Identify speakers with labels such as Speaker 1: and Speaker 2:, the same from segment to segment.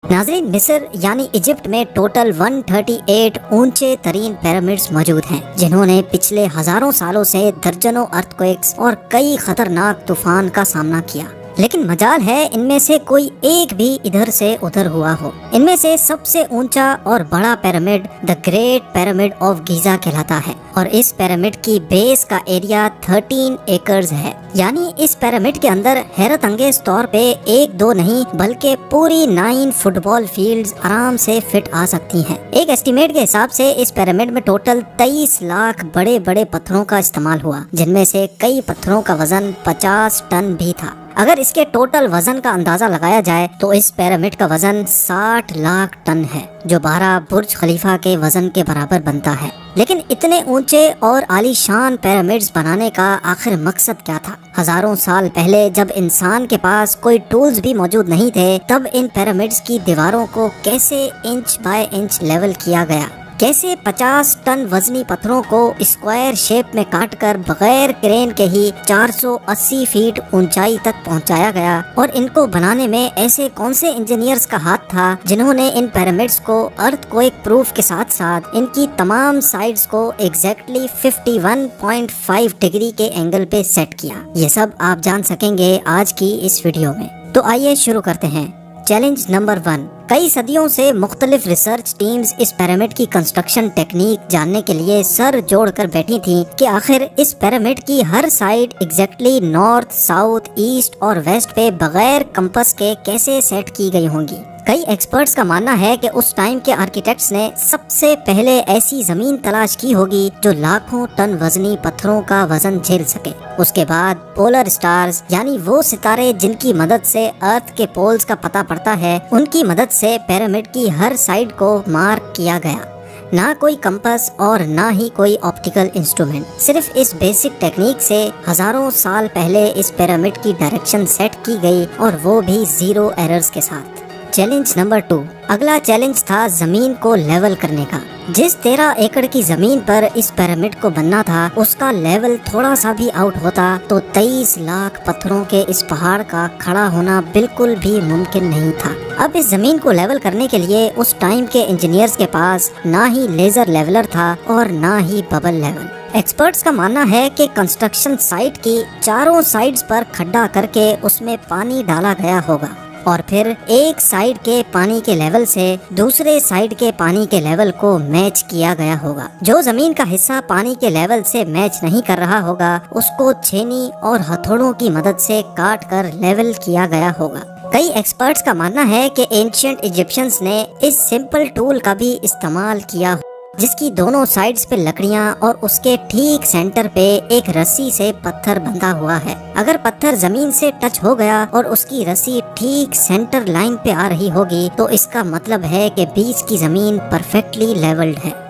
Speaker 1: नाज़रीन, मिस्र यानी इजिप्ट में टोटल 138 ऊंचे तरीन पिरामिड्स मौजूद हैं, जिन्होंने पिछले हजारों सालों से दर्जनों अर्थक्वेक्स और कई खतरनाक तूफान का सामना किया। लेकिन मजाल है इनमें से कोई एक भी इधर से उधर हुआ हो। इनमें से सबसे ऊंचा और बड़ा pyramid the great pyramid of Giza कहलाता है और इस पिरामिड की बेस का एरिया 13 एकर्स है। यानी इस पिरामिड के अंदर हैरत अंगेज तौर पे एक दो नहीं बल्कि पूरी 9 फुटबॉल फील्ड्स आराम से फिट आ सकती हैं। एक एस्टीमेट के हिसाब से इस पिरामिड में टोटल 23 लाख बड़े बड़े पत्थरों का इस्तेमाल हुआ, जिनमें से कई पत्थरों का वजन 50 टन भी था। अगर इसके टोटल वजन का अंदाजा लगाया जाए तो इस पिरामिड का वजन 60 लाख टन है, जो 12 बुर्ज खलीफा के वजन के बराबर बनता है। लेकिन इतने ऊंचे और आलीशान पिरामिड्स बनाने का आखिर मकसद क्या था? हजारों साल पहले जब इंसान के पास कोई टूल्स भी मौजूद नहीं थे, तब इन पिरामिड्स की दीवारों को कैसे इंच बाय इंच लेवल किया गया? कैसे 50 टन वजनी पत्थरों को स्क्वायर शेप में काटकर बगैर क्रेन के ही 480 फीट ऊंचाई तक पहुंचाया गया? और इनको बनाने में ऐसे कौन से इंजीनियर्स का हाथ था जिन्होंने इन पिरामिड्स को अर्थक्वेक प्रूफ के साथ साथ इनकी तमाम साइड्स को एग्जैक्टली 51.5 डिग्री के एंगल पे सेट किया? ये सब आप जान सकेंगे आज की इस वीडियो में। तो आइए शुरू करते हैं। Challenge number 1। कई सदियों से मुख्तलिफ रिसर्च टीम्स इस पिरामिड की कंस्ट्रक्शन टेक्निक जानने के लिए सर जोड़कर बैठी थीं कि आखिर इस पिरामिड की हर side exactly north, south, east और वेस्ट पे बगैर कंपास के कैसे सेट की गई होंगी। कई एक्सपर्ट्स का मानना है कि उस टाइम के आर्किटेक्ट्स ने सबसे पहले ऐसी जमीन तलाश की होगी जो लाखों टन वजनी पत्थरों का वजन झेल सके। उसके बाद पोलर स्टार्स यानी वो सितारे जिनकी मदद से अर्थ के पोल्स का पता पड़ता है, उनकी मदद से पिरामिड की हर साइड को मार्क किया गया। ना कोई कंपास और ना ही कोई ऑप्टिकल इंस्ट्रूमेंट, सिर्फ इस बेसिक टेक्निक से हजारों साल पहले इस पिरामिड की डायरेक्शन सेट की गई और वो भी 0 एरर्स के साथ। Challenge number 2। अगला चैलेंज था जमीन को लेवल करने का। जिस 13 एकड़ की जमीन पर इस पिरामिड को बनना था, उसका लेवल थोड़ा सा भी आउट होता तो 23 लाख पत्थरों के इस पहाड़ का खड़ा होना बिल्कुल भी मुमकिन नहीं था। अब इस जमीन को लेवल करने के लिए उस टाइम के इंजीनियर्स के पास ना ही लेजर लेवलर था और ना ही बबल लेवल। एक्सपर्ट्स का मानना है कि कंस्ट्रक्शन साइट की चारों साइड्स पर खड्डा करके उसमें पानी डाला गया होगा और फिर एक साइड के पानी के लेवल से दूसरे साइड के पानी के लेवल को मैच किया गया होगा। जो जमीन का हिस्सा पानी के लेवल से मैच नहीं कर रहा होगा, उसको छेनी और हथौड़ों की मदद से काट कर लेवल किया गया होगा। कई एक्सपर्ट्स का मानना है कि एंशिएंट इजिप्शियंस ने इस सिंपल टूल का भी इस्तेमाल किया, जिसकी दोनों साइड्स पे लकड़ियां और उसके ठीक सेंटर पे एक रस्सी से पत्थर बंधा हुआ है। अगर पत्थर जमीन से टच हो गया और उसकी रस्सी ठीक सेंटर लाइन पे आ रही होगी तो इसका मतलब है कि बीच की जमीन परफेक्टली लेवल्ड है।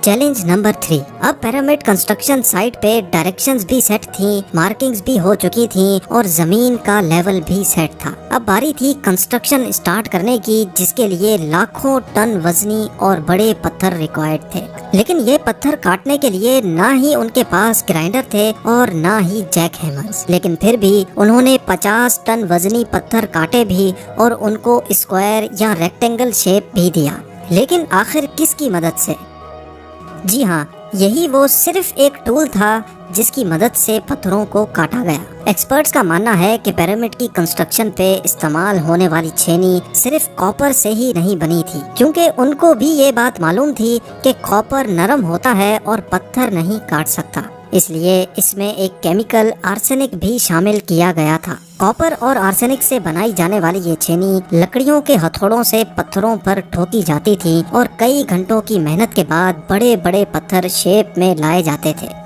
Speaker 1: Challenge number 3। अब पिरामिड कंस्ट्रक्शन साइट पे डायरेक्शंस भी सेट थी, मार्किंग्स भी हो चुकी थी और जमीन का लेवल भी सेट था। अब बारी थी कंस्ट्रक्शन स्टार्ट करने की, जिसके लिए लाखों टन वजनी और बड़े पत्थर रिक्वायर्ड थे। लेकिन ये पत्थर काटने के लिए ना ही उनके पास ग्राइंडर थे और ना ही जैक हैमर्स। लेकिन फिर भी उन्होंने 50 टन वजनी पत्थर काटे भी और उनको स्क्वायर या रेक्टेंगल शेप भी दिया। लेकिन आखिर किसकी मदद से? जी हाँ, यही वो सिर्फ एक टूल था जिसकी मदद से पत्थरों को काटा गया। एक्सपर्ट्स का मानना है कि पिरामिड की कंस्ट्रक्शन पे इस्तेमाल होने वाली छेनी सिर्फ कॉपर से ही नहीं बनी थी, क्योंकि उनको भी ये बात मालूम थी कि कॉपर नरम होता है और पत्थर नहीं काट सकता। इसलिए इसमें एक केमिकल आर्सेनिक भी शामिल किया गया था। कॉपर और आर्सेनिक से बनाई जाने वाली ये छेनी लकड़ियों के हथौड़ों से पत्थरों पर ठोकी जाती थी और कई घंटों की मेहनत के बाद बड़े बड़े पत्थर शेप में लाए जाते थे।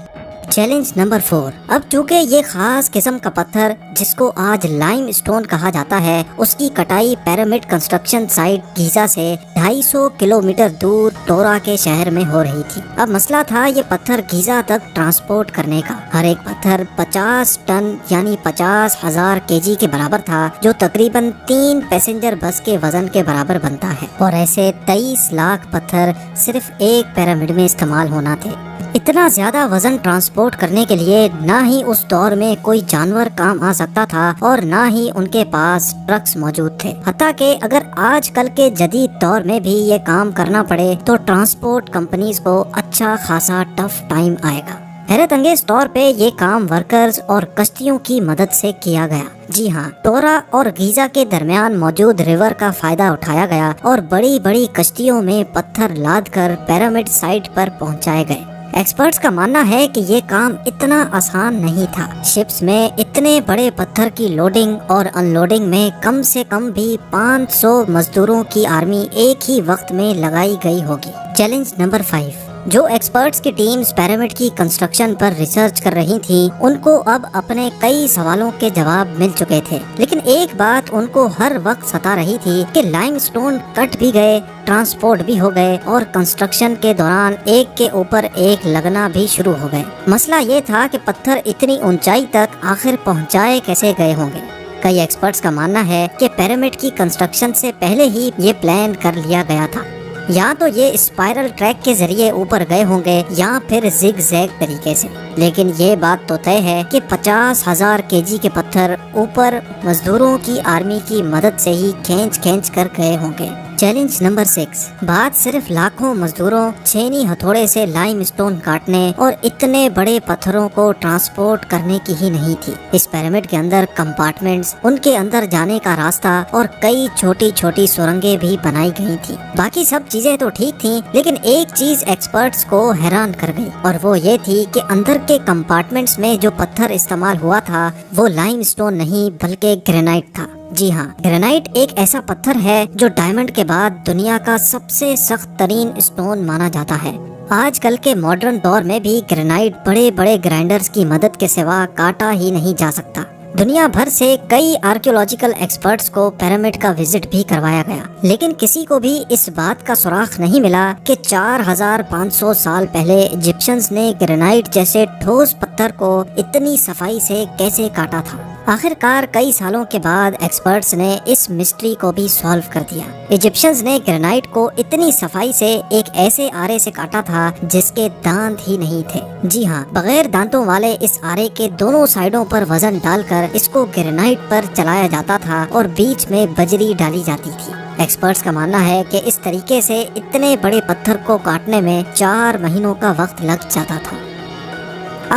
Speaker 1: Challenge number 4। अब चूँकि ये खास किस्म का पत्थर जिसको आज लाइम स्टोन कहा जाता है, उसकी कटाई पिरामिड कंस्ट्रक्शन साइट गीजा से 250 किलोमीटर दूर टोरा के शहर में हो रही थी। अब मसला था ये पत्थर गीजा तक ट्रांसपोर्ट करने का। हर एक पत्थर 50 टन यानी 50,000 केजी के बराबर था, जो तकरीबन 3 पैसेंजर बस के वजन के बराबर बनता है। और ऐसे 23 लाख पत्थर सिर्फ एक पिरामिड में इस्तेमाल होना थे। اتنا زیادہ وزن ٹرانسپورٹ کرنے کے لیے نہ ہی اس دور میں کوئی جانور کام آ سکتا تھا اور نہ ہی ان کے پاس ٹرکس موجود تھے، حتیٰ کہ اگر آج کل کے جدید دور میں بھی یہ کام کرنا پڑے تو ٹرانسپورٹ کمپنیز کو اچھا خاصا ٹف ٹائم آئے گا۔ حیرت انگیز طور پہ یہ کام ورکرز اور کشتیوں کی مدد سے کیا گیا۔ جی ہاں، ٹورا اور گیزا کے درمیان موجود ریور کا فائدہ اٹھایا گیا اور بڑی بڑی کشتیوں میں پتھر لاد کر پیرامڈ سائٹ پر پہنچائے گئے۔ ایکسپرٹس کا ماننا ہے کہ یہ کام اتنا آسان نہیں تھا۔ شپس میں اتنے بڑے پتھر کی لوڈنگ اور ان لوڈنگ میں کم سے کم بھی 500 مزدوروں کی آرمی ایک ہی وقت میں لگائی گئی ہوگی۔ Challenge number 5۔ جو ایکسپرٹس کی ٹیمز پیرامڈ کی کنسٹرکشن پر ریسرچ کر رہی تھیں، ان کو اب اپنے کئی سوالوں کے جواب مل چکے تھے، لیکن ایک بات ان کو ہر وقت ستا رہی تھی کہ لائم سٹون کٹ بھی گئے، ٹرانسپورٹ بھی ہو گئے اور کنسٹرکشن کے دوران ایک کے اوپر ایک لگنا بھی شروع ہو گئے۔ مسئلہ یہ تھا کہ پتھر اتنی اونچائی تک آخر پہنچائے کیسے گئے ہوں گے۔ کئی ایکسپرٹس کا ماننا ہے کہ پیرامڈ کی کنسٹرکشن سے پہلے ہی یہ پلان کر لیا گیا تھا، یا تو یہ اسپائرل ٹریک کے ذریعے اوپر گئے ہوں گے یا پھر زگ زیگ طریقے سے، لیکن یہ بات تو طے ہے کہ 50,000 kg کے پتھر اوپر مزدوروں کی آرمی کی مدد سے ہی کھینچ کر گئے ہوں گے۔ Challenge number 6۔ بات صرف لاکھوں مزدوروں چھینی ہتھوڑے سے لائم سٹون کاٹنے اور اتنے بڑے پتھروں کو ٹرانسپورٹ کرنے کی ہی نہیں تھی۔ اس پیرامڈ کے اندر کمپارٹمنٹس، ان کے اندر جانے کا راستہ اور کئی چھوٹی چھوٹی سرنگیں بھی بنائی گئی تھی۔ باقی سب چیزیں تو ٹھیک تھیں، لیکن ایک چیز ایکسپرٹس کو حیران کر گئی اور وہ یہ تھی کہ اندر کے کمپارٹمنٹس میں جو پتھر استعمال ہوا تھا وہ لائم سٹون نہیں بلکہ گرینائٹ تھا۔ جی ہاں، گرینائٹ ایک ایسا پتھر ہے جو ڈائمنڈ کے بعد دنیا کا سب سے سخت ترین اسٹون مانا جاتا ہے۔ آج کل کے ماڈرن دور میں بھی گرینائٹ بڑے بڑے گرائنڈرز کی مدد کے سوا کاٹا ہی نہیں جا سکتا۔ دنیا بھر سے کئی آرکیولوجیکل ایکسپرٹس کو پیرامڈ کا وزٹ بھی کروایا گیا، لیکن کسی کو بھی اس بات کا سراغ نہیں ملا کہ 4500 سال پہلے ایجپشنز نے گرینائٹ جیسے ٹھوس پتھر کو اتنی صفائی سے کیسے کاٹا تھا۔ آخر کار کئی سالوں کے بعد ایکسپرٹس نے اس مسٹری کو بھی سالو کر دیا۔ ایجپشنز نے گرینائٹ کو اتنی صفائی سے ایک ایسے آرے سے کاٹا تھا جس کے دانت ہی نہیں تھے۔ جی ہاں، بغیر دانتوں والے اس آرے کے دونوں سائڈوں پر وزن ڈال کر اس کو گرینائٹ پر چلایا جاتا تھا اور بیچ میں بجری ڈالی جاتی تھی۔ ایکسپرٹس کا ماننا ہے کہ اس طریقے سے اتنے بڑے پتھر کو کاٹنے میں 4 مہینوں کا وقت لگ جاتا تھا۔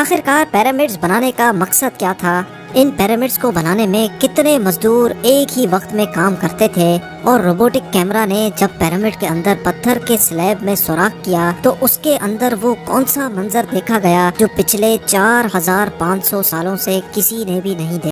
Speaker 1: آخر کار پیرامڈز بنانے کا مقصد کیا تھا؟ ان پیرامڈز کو بنانے میں کتنے مزدور ایک ہی وقت میں کام کرتے تھے؟ اور روبوٹک کیمرہ نے جب پیرامڈ کے اندر پتھر کے سلیب میں سوراخ کیا تو اس کے اندر وہ کون سا منظر دیکھا گیا جو پچھلے 4500 سالوں سے کسی نے بھی نہیں دیکھا؟